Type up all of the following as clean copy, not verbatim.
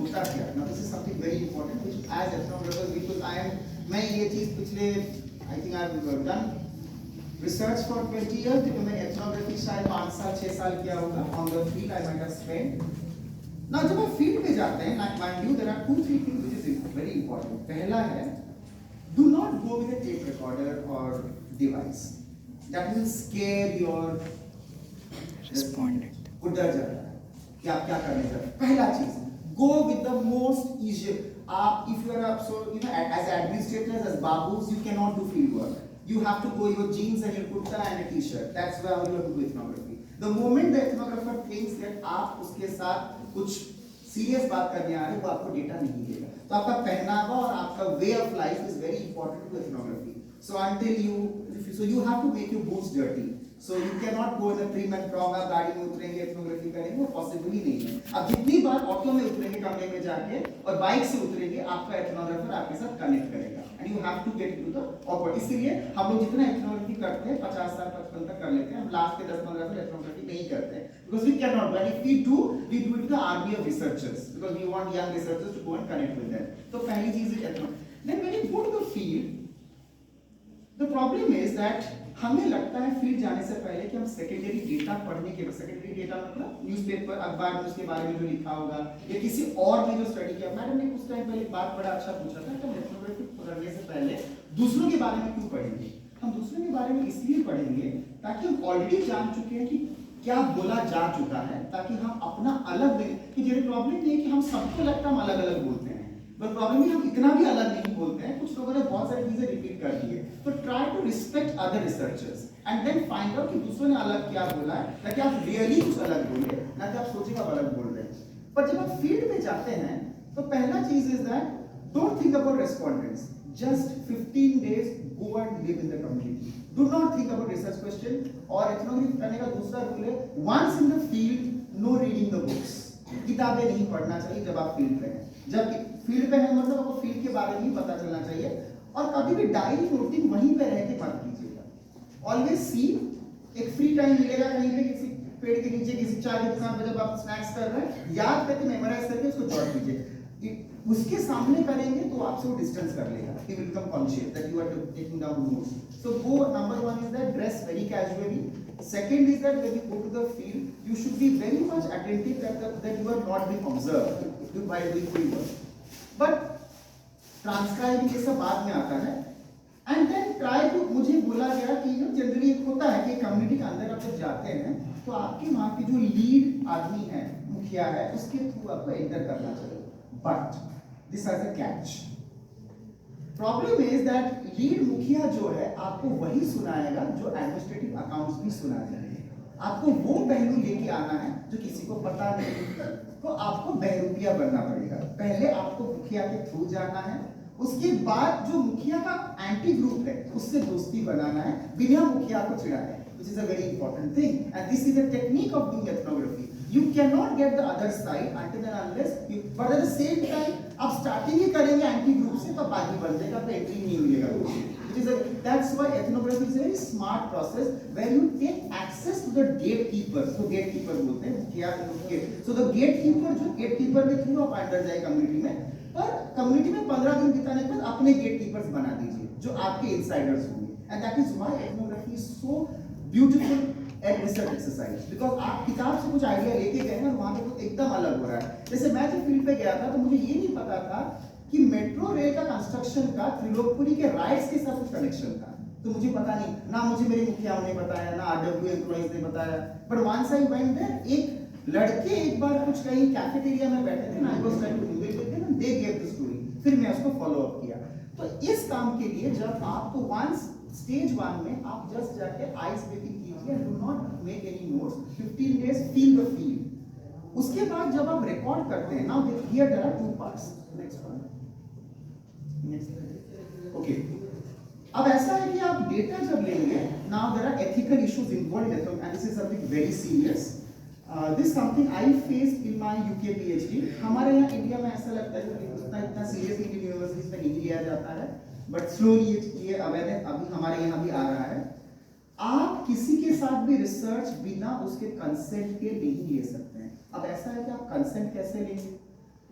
होता क्या? Now this is something very important which as ethnographers, because मैं ये चीज पिछले I think I've done research for 20 years, because मैं ethnography शायद 5 साल 6 साल किया होगा on the field I might have spent. Now जब आप फील्ड पे जाते हैं, mind you there are 2-3 things which is very important. पहला है, do not go with a tape recorder or device that will scare your respondent. उधर जाता है कि आप क्या करने जा रहे हैं. पहला चीज, go with the most easy. If you are so as administrators, as babus, you cannot do field work. You have to go your jeans and your kurta and a t-shirt. That's why you have to do ethnography. The moment the ethnographer thinks that आप उसके साथ कुछ serious बात करने आ रहे हैं, वो आपको डेटा नहीं देगा. तो आपका पहनावा और आपका way of life is very important to ethnography. So you have to make your boots dirty. So you cannot go in a trim and prong. आप गाड़ी में उतरेंगे ethnography करेंगे, वो पॉसिबल ही नहीं है. आप जितनी बार ऑटो में उतरेंगे कमरे में जाके और बाइक से उतरेंगे, आपका ethnographer आपके साथ कनेक्ट करेगा. And you have to get into the awkward. इसलिए हम लोग जितना ethnography करते हैं 50 साल 55 तक कर लेते हैं. हम लास्ट के 10-15 साल ethnography नहीं करते हैं because we cannot. But if we do it with the army of researchers because we want young researchers to go and connect with them. तो पहली चीज है ethnography. Then when you go to the field, the problem is that हमें लगता है field जाने से पहले कि हम सेकेंडरी डेटा पढ़ने के बाद, सेकेंडरी डेटा मतलब न्यूज़पेपर अखबार में उसके बारे में जो लिखा होगा या किसी और ने जो स्टडी किया. मैडम ने कुछ टाइम पहले बात बड़ा अच्छा पूछा था कि हम एथनोग्राफी करने से पहले दूसरों के बारे में क्यों पढ़ेंगे. हम दूसरों के बारे में इसलिए पढ़ेंगे ताकि हम ऑलरेडी जान चुके हैं कि क्या बोला जा चुका है, ताकि हम अपना अलग कि जो प्रॉब्लम ये है कि हम सबको लगता है हम अलग अलग बोलते हैं, बट प्रॉब्लम है हम इतना भी अलग नहीं बोलते हैं. कुछ लोगों ने बहुत सारी चीजें रिपीट कर दी है. तो try to respect other researchers and then find out कि दूसरों ने अलग क्या बोला है, ताकि आप रियली कुछ अलग बोले, ना कि आप सोचेगा अलग बोल रहे हैं. पर जब आप फील्ड में जाते हैं तो पहला चीज is that don't think about respondents. Just 15 days go and live in the community. Do not think about research question. और ethnography करने का दूसरा रूल है, once in the field, no reading the books. किताबें नहीं पढ़ना चाहिए जब आप फील्ड पे हैं. जब फील्ड पे है मतलब आपको फील्ड के बारे में ही पता चलना चाहिए. और कभी भी डायरी नोटिंग वहीं पे रह के मत कीजिएगा. ऑलवेज सी, एक फ्री टाइम मिलेगा कहीं पे किसी पेड़ के नीचे किसी चाय की दुकान पे जब आप स्नैक्स कर रहे हैं, याद करके मेमोराइज करके उसको जॉट कीजिए. उसके सामने करेंगे तो आपसे वो डिस्टेंस कर लेगा. He will become conscious that you are taking down notes. So go, number one is that dress very casually. Second is that when you go to the field, you should be very much attentive that you are not being observed while doing field work. But transcribing ये सब बाद में आता है. And then try to, मुझे बोला गया कि जनरली एक होता है कि कम्युनिटी के अंदर आप जब जाते हैं तो आपके वहाँ की जो लीड आदमी है, मुखिया है, उसके थ्रू आपको एंटर करना चाहिए. But this has a catch. Problem is that lead मुखिया जो है आपको वही सुनाएगा जो एडमिनिस्ट्रेटिव अकाउंट्स भी सुना जाएंगे. आपको वो पहलू लेके आना है जो किसी को पता नहीं, तो आपको बहरूपिया बनना पड़ेगा. पहले आपको मुखिया के थ्रू जाना है, उसके बाद जो मुखिया का एंटी ग्रुप है उससे दोस्ती बनाना है बिना मुखिया को चिढ़ाए, which is a very important thing. And this is a technique of doing ethnography. You cannot get the other side until and unless you, but at the same time आप starting ही करेंगे anti group से तो बाकी बन जाएगा, तो entry नहीं मिलेगा. That's why ethnography is a very smart process where you take access to the gatekeepers. तो gatekeeper बोलते हैं मुखिया के. So the gatekeeper जो gatekeeper के थ्रू आप अंदर जाए कम्युनिटी में, पर कम्युनिटी में 15 दिन बिताने के बाद अपने gatekeepers बना दीजिए जो आपके insiders होंगे. And that is why ethnography is so beautiful and research exercise, because आप किताब से कुछ आइडिया लेके गए हैं और वहाँ पे कुछ एकदम अलग हो रहा है. जैसे मैं जब फील्ड पे गया था तो मुझे ये नहीं पता था कि मेट्रो रेल का कंस्ट्रक्शन का त्रिलोकपुरी के राइट्स के साथ कुछ कनेक्शन था. तो मुझे पता नहीं, ना मुझे मेरे मुखियाओं ने बताया, ना आरडब्ल्यू एम्प्लॉइज ने बताया. But once I went there, एक लड़के एक बार कुछ कहीं कैफेटेरिया में बैठे थे ना, I was trying to mingle with them, they gave the story. फिर मैं उसको फॉलो अप किया. तो इस काम के लिए जब आपको वंस स्टेज 1 में आप जस्ट जाके आइस ब्रेकिंग कीजिए, do not make any notes. 15 days feel the feel. उसके बाद जब आप रिकॉर्ड करते हैं, now here there are 2 parts. Next one. Okay, अब ऐसा है कि आप डेटा जब लेंगे, now there are ethical issues involved in and this is something very serious. This something I faced in my UK PhD. हमारे यहाँ इंडिया में ऐसा लगता है कि इतना सीरियसली इंडियन यूनिवर्सिटीज में नहीं लिया जाता है, बट स्लोली ये अवेयरनेस अभी हमारे यहाँ भी आ रहा है. आप किसी के साथ भी रिसर्च बिना उसके कंसेंट के नहीं ले सकते हैं. अब ऐसा है कि आप कंसेंट कैसे लेंगे?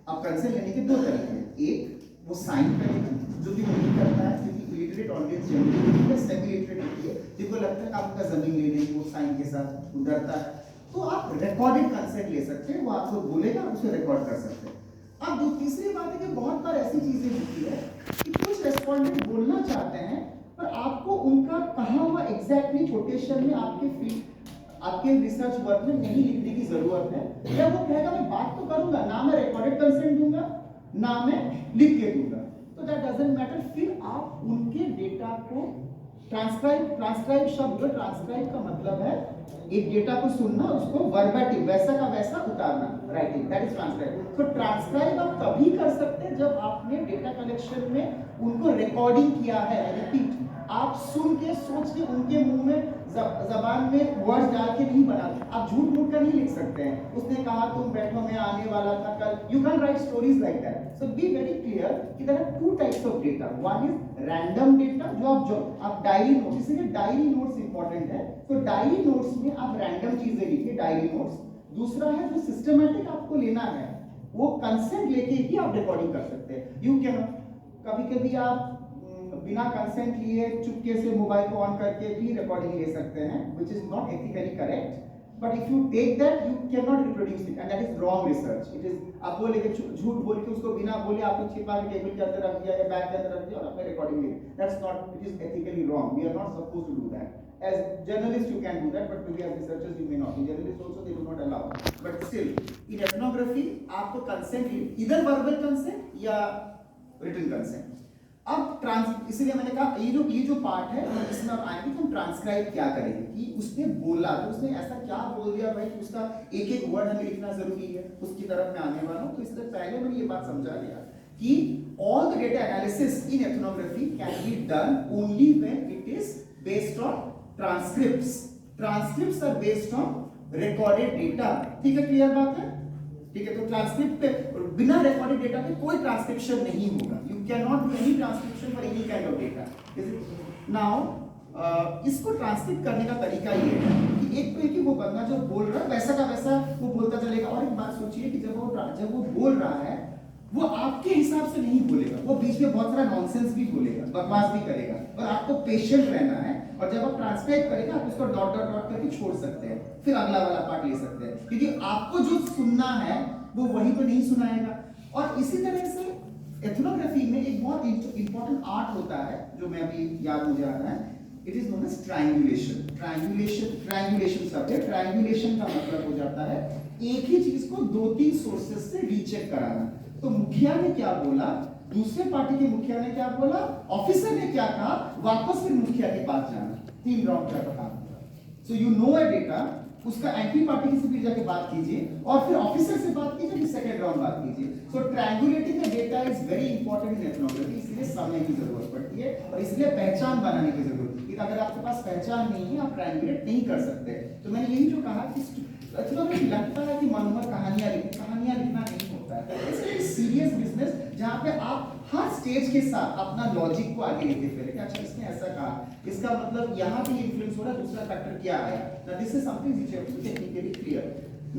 अब कंसेंट लेने के दो तरीके हैं, एक वो साइन करेगा जो कि वो नहीं करता है क्योंकि इलिटरेट ऑडियंस जनरली है, सेमी इलिटरेट होती है जिनको लगता है आपका जमीन ले लेंगे, वो साइन के साथ डरता है, तो आप रिकॉर्डेड कंसेंट ले सकते हैं, वो आपको बोलेगा, उसे रिकॉर्ड कर सकते हैं। अब दो तीसरी बात है कि बहुत बार ऐसी चीजें होती है कि कुछ रेस्पोंडेंट बोलना चाहते हैं पर आपको उनका कहा हुआ एग्जैक्टली कोटेशन में आपके फील्ड आपके रिसर्च वर्क में नहीं लिखने की जरूरत है, या वो कहेगा मैं बात तो करूंगा ना, मैं रिकॉर्डेड कंसेंट दूंगा ना मैं लिख के दूंगा, तो दैट डजंट मैटर। फिर आप उनके डेटा को ट्रांसक्राइब शब्द, ट्रांसक्राइब का मतलब है एक डेटा को सुनना, उसको वर्बेटिम वैसा का वैसा उतारना, राइटिंग, दैट इज ट्रांसक्राइब। तो ट्रांसक्राइब आप तभी कर सकते हैं जब आपने डेटा कलेक्शन में उनको रिकॉर्डिंग किया है, रिपीट, आप सुन के सोच के उनके मुंह में जबान में वर्ड्स डाल के नहीं बनाते, आप झूठ मूठ कर नहीं लिख सकते हैं। उसने कहा तुम बैठो मैं आने वाला था कल, you can write stories like that. So be very clear कि there are two types of data, one is random data जो आप डायरी नोट्स, इसलिए डायरी नोट्स इंपॉर्टेंट है, तो डायरी नोट्स में आप रैंडम चीजें लिखिए, डायरी नोट्स। दूसरा है जो सिस्टमैटिक आपको लेना है, वो कंसेंट लेके ही आप रिकॉर्डिंग कर सकते हैं। यू कैन कभी कभी आप बिना कंसेंट लिए चुपके से मोबाइल को ऑन करके भी रिकॉर्डिंग ले सकते हैं, which is not ethically correct, but if you take that you cannot reproduce it and that is wrong research. It is आप बोले कि झूठ बोल के उसको बिना बोले आपने छिपा के टेबल के अंदर रख दिया या बैग के अंदर रख दिया और आपने रिकॉर्डिंग ली, that's not, it is ethically wrong. We are not supposed to do that. As journalists you can do that, but maybe as researchers you may not. In journalists also they do not allow, but still in ethnography आपको consent, either verbal consent या written consent। अब इसलिए मैंने कहा ये जो part है इसमें अब आएंगे कि हम ट्रांसक्राइब क्या करेंगे, कि उसने बोला तो उसने ऐसा क्या बोल दिया भाई कि उसका एक एक वर्ड हमें लिखना जरूरी है, उसकी तरफ मैं आने वाला हूं। तो इसलिए पहले मैंने ये बात समझा दिया कि all the data analysis in ethnography can be done only when it is based on transcripts. Transcripts are based on recorded data. ठीक है, क्लियर बात है? ठीक है, तो ट्रांसक्रिप्ट पे बिना रिकॉर्डेड डेटा पे कोई ट्रांसक्रिप्शन नहीं होगा। You can not do any transcription for any kind of data. Now इसको ट्रांसक्रिप्ट करने का तरीका ये है कि एक तो है कि वो बंदा जो बोल रहा है वैसा का वैसा वो बोलता चलेगा। और एक बात सोचिए कि जब वो बोल रहा है वो आपके हिसाब से नहीं बोलेगा, वो बीच में बहुत सारा नॉनसेंस भी बोलेगा, बकवास भी करेगा, और आपको पेशेंट रहना है। और जब आप ट्रांसक्राइब करेंगे आप उसको डॉट डॉट डॉट करके छोड़ सकते हैं, फिर अगला वाला पार्ट ले सकते हैं, क्योंकि आपको जो सुनना है वो वहीं पर नहीं सुनाएगा। और इसी तरह से एथनोग्राफी में एक बहुत इंपॉर्टेंट आर्ट होता है जो मैं अभी याद मुझे आ रहा है, it is known as triangulation. Triangulation शब्द है। ट्रायंगुलेशन का मतलब हो जाता है एक ही चीज को दो तीन सोर्सेस से रीचेक कराना। तो मुखिया ने क्या बोला, दूसरे पार्टी के मुखिया ने क्या बोला, ऑफिसर ने क्या कहा, वापस फिर मुखिया के पास जाना, 3 राउंड का काम होगा। So you know a data, उसका एंटी पार्टी किसी भी जाके बात कीजिए और फिर ऑफिसर से बात कीजिए, फिर सेकंड राउंड बात कीजिए। So triangulating the data is very important in ethnography. इसलिए समय की जरूरत पड़ती है और इसलिए पहचान बनाने की जरूरत है। अगर आपके पास पहचान नहीं है आप ट्रायंगुलेट नहीं कर सकते। तो मैंने यही जो कहा कि एथनोग्राफी लगता है कि मनोहर कहानियां लिखना नहीं होता है। इट्स सीरियस बिजनेस जहां पे आप हर स्टेज के साथ अपना लॉजिक को आगे लेके फिरेंगे। अच्छा इसने ऐसा कहा, इसका मतलब यहाँ पे इन्फ्लुएंस हो रहा है, दूसरा फैक्टर क्या आया। Now this is something which you have to technically clear.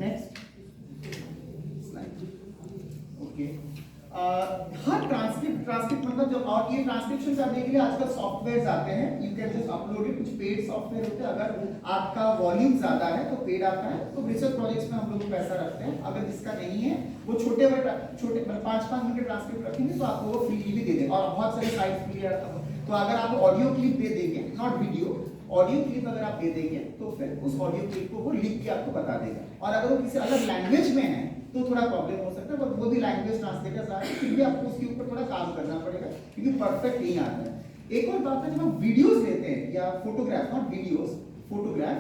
Next slide. Okay, हर ट्रांसक्रिप्ट मतलब जब, और ये ट्रांसक्रिप्शन करने के लिए आजकल सॉफ्टवेयर्स आते हैं, you can just upload it. कुछ पेड सॉफ्टवेयर होते हैं, अगर आपका वॉल्यूम ज्यादा है तो पेड आता है। तो रिसर्च प्रोजेक्ट्स में हम लोग पैसा रखते हैं। अगर जिसका नहीं है वो छोटे 5-5 मिनट के ट्रांसक्रिप्ट रखेंगे तो आपको वो फ्री भी दे देंगे। और बहुत सारे साइट फ्री रहता है। तो अगर आप ऑडियो क्लिप दे देंगे, नॉट वीडियो, ऑडियो क्लिप अगर आप दे देंगे तो फिर उस ऑडियो क्लिप को वो लिख के आपको बता देगा। और अगर वो किसी अलग लैंग्वेज में है तो थोड़ा प्रॉब्लम हो सकता है, बट वो भी लैंग्वेज ट्रांसलेटर्स आ रहे हैं, फिर भी आपको उसके ऊपर थोड़ा काम करना पड़ेगा क्योंकि परफेक्ट नहीं आता है। एक और बात है, जब आप वीडियोस लेते हैं या photograph, not videos, photograph,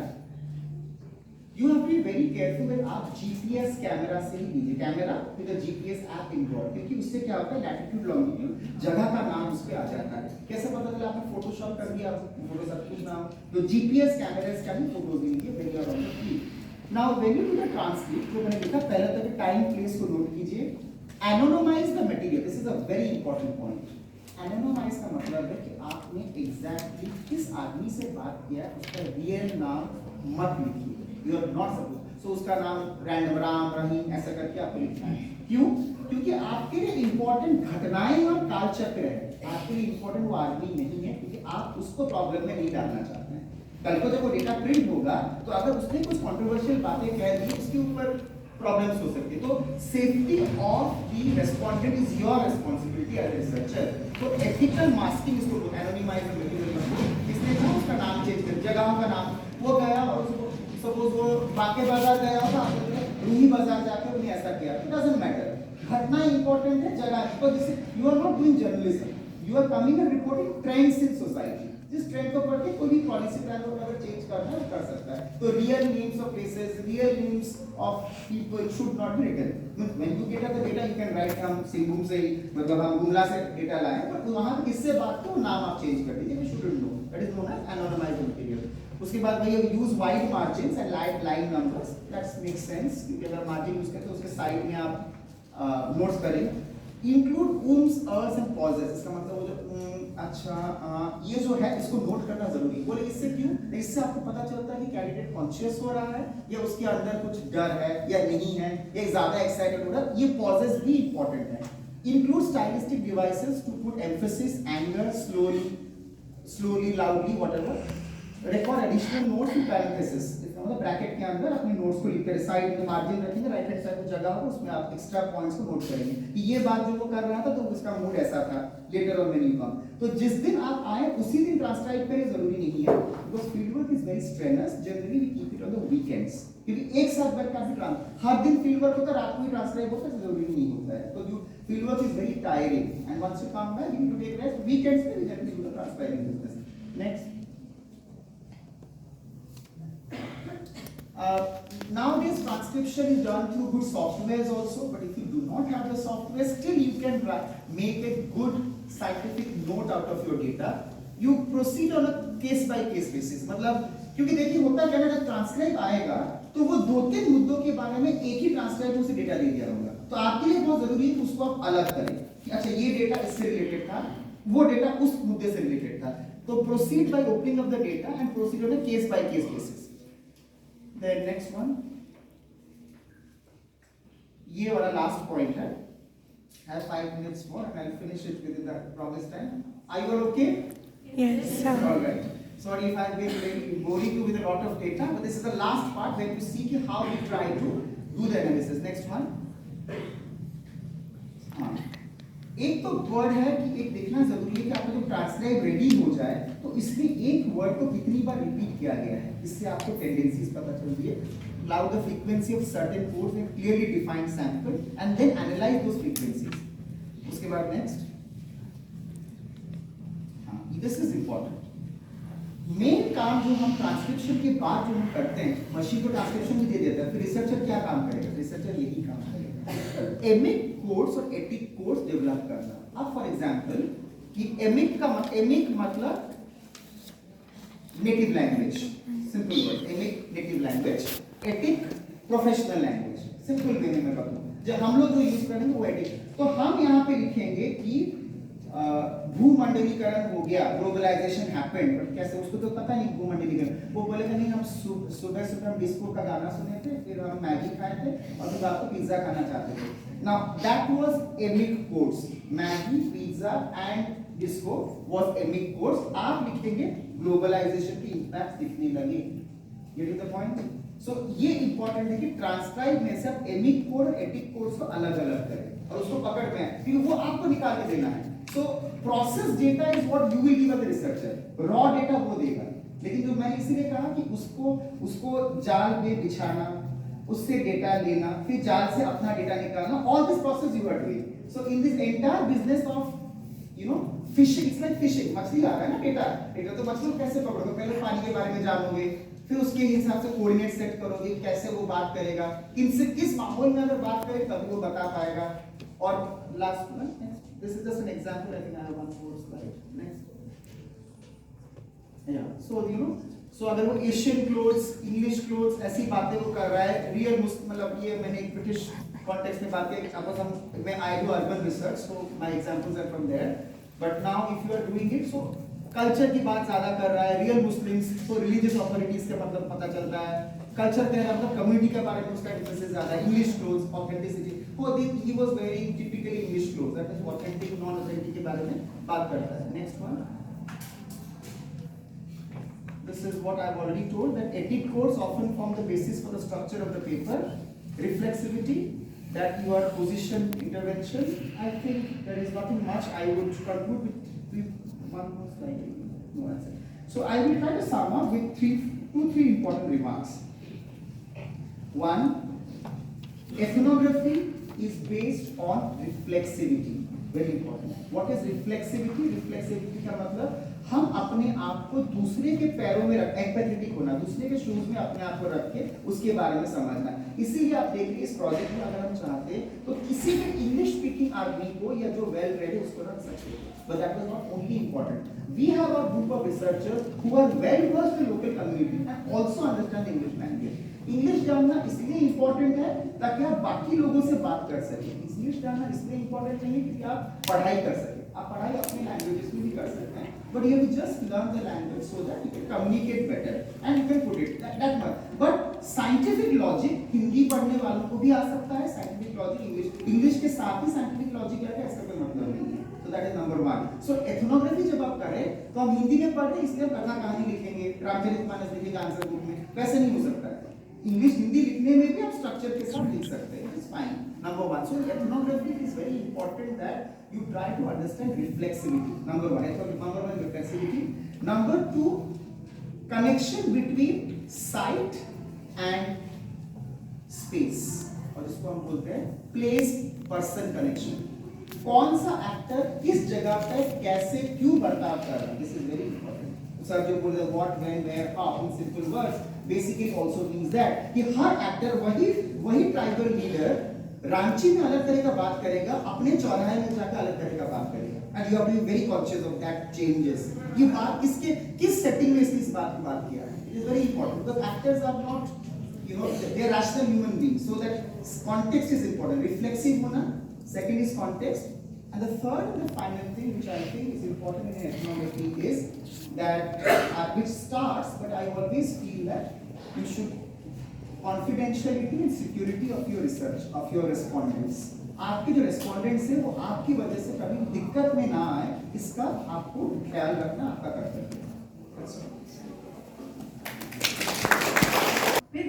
you have to be very careful when आप जीपीएस कैमरा से ही लीजिए, camera with a GPS app involve, क्योंकि उससे क्या होता है लैटिट्यूड लॉन्गिट्यूड जगह का नाम उस पे आ जाता है। कैसे पता चला आपने फोटोशॉप कर दिया, फोटो सब कुछ नाम, तो जीपीएस कैमरास का भी फोटोज लीजिए when you are on the field. Now when you do the transcript, जो मैंने लिखा पहले तक टाइम प्लेस को नोट कीजिए। Anonymise the material, this is a very important point. Anonymise का मतलब है कि आपने एग्जैक्टली किस आदमी से बात किया उसका रियल नाम मत लिखिए, यू आर नॉट सपोज। सो उसका नाम रैंडम राम रहीम ऐसा करके आपको लिखना है। क्यों? क्योंकि आपके लिए इंपॉर्टेंट घटनाएं और कालचक्र है, आपके लिए इंपॉर्टेंट वो आदमी नहीं है, क्योंकि आप उसको प्रॉब्लम में नहीं डालना चाहते हैं। कल को जब वो डेटा प्रिंट होगा तो अगर उसने कुछ कंट्रोवर्शियल बातें कह दी उसके ऊपर प्रॉब्लम्स हो सकती है। तो safety of the respondent is your responsibility as researcher. तो एथिकल मास्किंग इसको एनोनिमाइज मटेरियल, इसने कहा उसका नाम चेंज कर, जगहों का नाम, वो गया और उसको सपोज वो बाके बाजार गया होगा, रूही बाजार जाकर उन्हें ऐसा किया, इट डजंट मैटर, घटना इंपॉर्टेंट है, जगह, because this you are not doing journalism, you are coming and reporting trends in society. जिस ट्रेंड को पढ़ के कोई भी पॉलिसी प्लान को अगर चेंज करना है कर सकता है। तो real names of places, real names of people should not be written. When you get the data you can write हम सिंगूम से ही, मतलब हम गुमला से डेटा लाए, पर वहां किससे बात करो नाम आप चेंज कर दीजिए, we shouldn't know, that is known as anonymised material. उसके बाद भाई use wide margins and line numbers, that's make sense, क्योंकि अगर मार्जिन यूज करें तो उसके साइड में आप नोट्स करें। इंक्लूड ऊम्स, अर्स एंड पॉजेस, इसका मतलब वो जो अच्छा ये जो है इसको नोट करना जरूरी है। बोले इससे क्यों? इससे आपको पता चलता है कि कैंडिडेट कॉन्शियस हो रहा है या उसके अंदर कुछ डर है या नहीं है या ज्यादा एक्साइटेड हो रहा है, ये पॉजेस भी इंपॉर्टेंट है। Include stylistic devices to put emphasis, anger, slowly, loudly, whatever. Record additional notes in parenthesis, मतलब ब्रैकेट के अंदर अपने नोट्स को लिख कर साइड में मार्जिन रखेंगे, राइट हैंड साइड में जगह होगा उसमें आप एक्स्ट्रा पॉइंट्स को नोट करेंगे कि ये बात जो वो कर रहा था तो उसका मूड ऐसा था, later on when you come. तो जिस दिन आप आए उसी दिन ट्रांसक्राइब करें जरूरी नहीं है, because field work is very strenuous, generally we keep it on the weekends, क्योंकि एक साथ बैठ कर भी हर दिन फील्ड वर्क होता है, रात को ही ट्रांसक्राइब होता है, जरूरी नहीं होता है। तो जो field work is very tiring and once you come back you need to take rest, weekends में we generally do the transcribing business. Next, nowadays transcription is done through good softwares also, but if you do not have the software, still you can make a good scientific note out of your data. You proceed on a case by case basis, मतलब क्योंकि देखिए होता क्या है, जब transcribe आएगा तो वो दो तीन मुद्दों के बारे में एक ही ट्रांसक्राइब से डेटा दे दिया होगा, तो आपके लिए बहुत जरूरी है कि उसको आप अलग करें कि अच्छा ये डेटा इससे रिलेटेड था, वो डेटा उस मुद्दे से रिलेटेड था। तो proceed by opening of the data and proceed on a case by case basis. The next one, ये वाला last point है, have 5 minutes more and I'll finish it within the promised time. Are you all okay? Yes, sir. All right. Sorry if I've been very boring you with a lot of data, but this is the last part where you see how we try to do the analysis. Next one. हाँ, एक तो word है कि एक देखना जरूरी है कि आपका जब ट्रांसक्राइब रेडी हो जाए तो इसमें एक वर्ड को कितनी बार रिपीट किया गया है, इससे आपको टेंडेंसीज पता चलती है। Allow the frequency of certain codes and clearly define sample and then analyze those frequencies. उसके बाद next, हाँ, this is important. मेन काम जो हम ट्रांसक्रिप्शन के बाद जो हम करते हैं, मशीन को ट्रांसक्रिप्शन भी दे देता है, फिर रिसर्चर क्या काम करेगा? रिसर्चर यही काम करेगा, एमिक कोड्स और एटिक कोड्स डेवलप करना। अब फॉर एग्जांपल कि एमिक मतलब native language, simple word, emic native language, etic professional language, simple way में बताऊं, जब हम लोग जो यूज करेंगे वो एटिक। तो हम यहाँ पे लिखेंगे कि भूमंडलीकरण हो गया, ग्लोबलाइजेशन हैपेंड, बट कैसे उसको तो पता नहीं भूमंडलीकरण। वो बोलेगा नहीं हम सुबह सुबह हम डिस्को का गाना सुने थे, फिर हम मैगी खाए थे और फिर रात को पिज्जा खाना चाहते थे। Now that was emic codes, Maggi, pizza and disco was emic codes. आप लिखेंगे ग्लोबलाइजेशन की इंपैक्ट दिखने लगे, गेट द पॉइंट। सो ये इंपॉर्टेंट है कि ट्रांसक्राइब में से आप एमिक कोड और एटिक कोड्स को अलग अलग करें और उसको पकड़ में आए, क्योंकि वो आपको निकाल के देना है। So process data is what you will give as a researcher. Raw data वो देगा, लेकिन जो मैंने इसीलिए कहा कि उसको जाल में बिछाना, उससे डेटा लेना, फिर जाल से अपना डेटा निकालना, all this process you are doing. So in this entire business of fishing, it's like fishing. मछली आ रहा है ना, डेटा तो मछली कैसे पकड़ोगे? पहले पानी के बारे में जानोगे, फिर उसके हिसाब से कोऑर्डिनेट सेट करोगे, कैसे वो बात करेगा, किनसे किस माहौल में अगर बात करे तभी वो बता पाएगा। और last one, this is just an example. I think I have one more slide. Next. Yeah. So अगर वो एशियन क्लोथ्स, इंग्लिश क्लोथ्स ऐसी बातें वो कर रहा है, रियल मतलब ये मैंने एक ब्रिटिश कॉन्टेक्स्ट में बात की, सपोज मैं I do urban research, so my examples are from there, but now if you are doing it, so culture की बात ज्यादा कर रहा है, रियल मुस्लिम्स, तो रिलीजियस ऑथोरिटीज का मतलब पता चलता है, कल्चर कह रहा है मतलब कम्युनिटी के बारे में उसका एम्फेसिस ज्यादा है, English clothes, authenticity, he was wearing typically English clothes, that is authentic non authentic के बारे में बात करता है. Next one, this is what I've already told, that edit codes often form the basis for the structure of the paper. Reflexivity, that your position intervention. I think there is nothing much. I would conclude with one more slide. No answer. So I will try to sum up with two, three important remarks. One, ethnography is based on reflexivity. Very important. What is reflexivity? Reflexivity का मतलब हम अपने आप को दूसरे के पैरों में रख, एम्पैथेटिक होना, दूसरे के शूज में अपने आप को रख के उसके बारे में समझना. इसीलिए आप देख लीजिए इस प्रोजेक्ट में अगर हम चाहते तो किसी भी इंग्लिश स्पीकिंग आदमी को या जो वेल रेड है उसको रख सकते हैं. But that was not only important. We have a group of researchers who are well versed in local community and also understand English language. English जानना इसलिए इम्पोर्टेंट है ताकि आप बाकी लोगों से बात कर सकें. इंग्लिश जानना इसलिए इम्पोर्टेंट नहीं है क्योंकि आप पढ़ाई कर सकें. आप पढ़ाई अपने लैंग्वेजेस में भी कर सकते हैं, but you have to just learn the language so that you can communicate better and you can put it that much. But scientific logic Hindi पढ़ने वालों को भी आ सकता है. Scientific logic इंग्लिश के साथ ही scientific logic क्या है इसका कोई मतलब नहीं है. So that is number one. So ethnography जब आप करें तो हम हिंदी में पढ़ रहे हैं इसलिए हम कथा कहानी लिखेंगे, रामचरितमानस लिखेंगे आंसर बुक में, वैसे नहीं हो सकता है. इंग्लिश हिंदी लिखने में भी आप स्ट्रक्चर के साथ लिख सकते हैं. It's fine. Number one. So ethnography is very important that you try to understand reflexivity. Number one. Number one reflexivity. Number two, connection between sight and space. और इसको हम बोलते हैं place person connection. कौन सा एक्टर किस जगह पे कैसे क्यों बर्ताव कर रहा है. This is very important. Sir जो बोल रहे what when where how in simple words basically also means that कि हर एक्टर वही ट्राइबल लीडर रांची में अलग तरह का बात करेगा, अपने चौराहे में जाकर अलग तरह का बात करेगा. And you have to be very conscious of that changes. ये बात किस सेटिंग में इस बात की बात किया है. It is very important because actors are not they are rational human beings, so that context is important. Reflexive होना, second is context, and the third and the final thing which I think is important in ethnography is that which starts, but I always feel that you should confidentiality and security of your research, of your respondents. आपके जो respondents हैं वो आपकी वजह से कभी दिक्कत में ना आए, इसका आपको ख्याल रखना आपका कर्तव्य है. फिर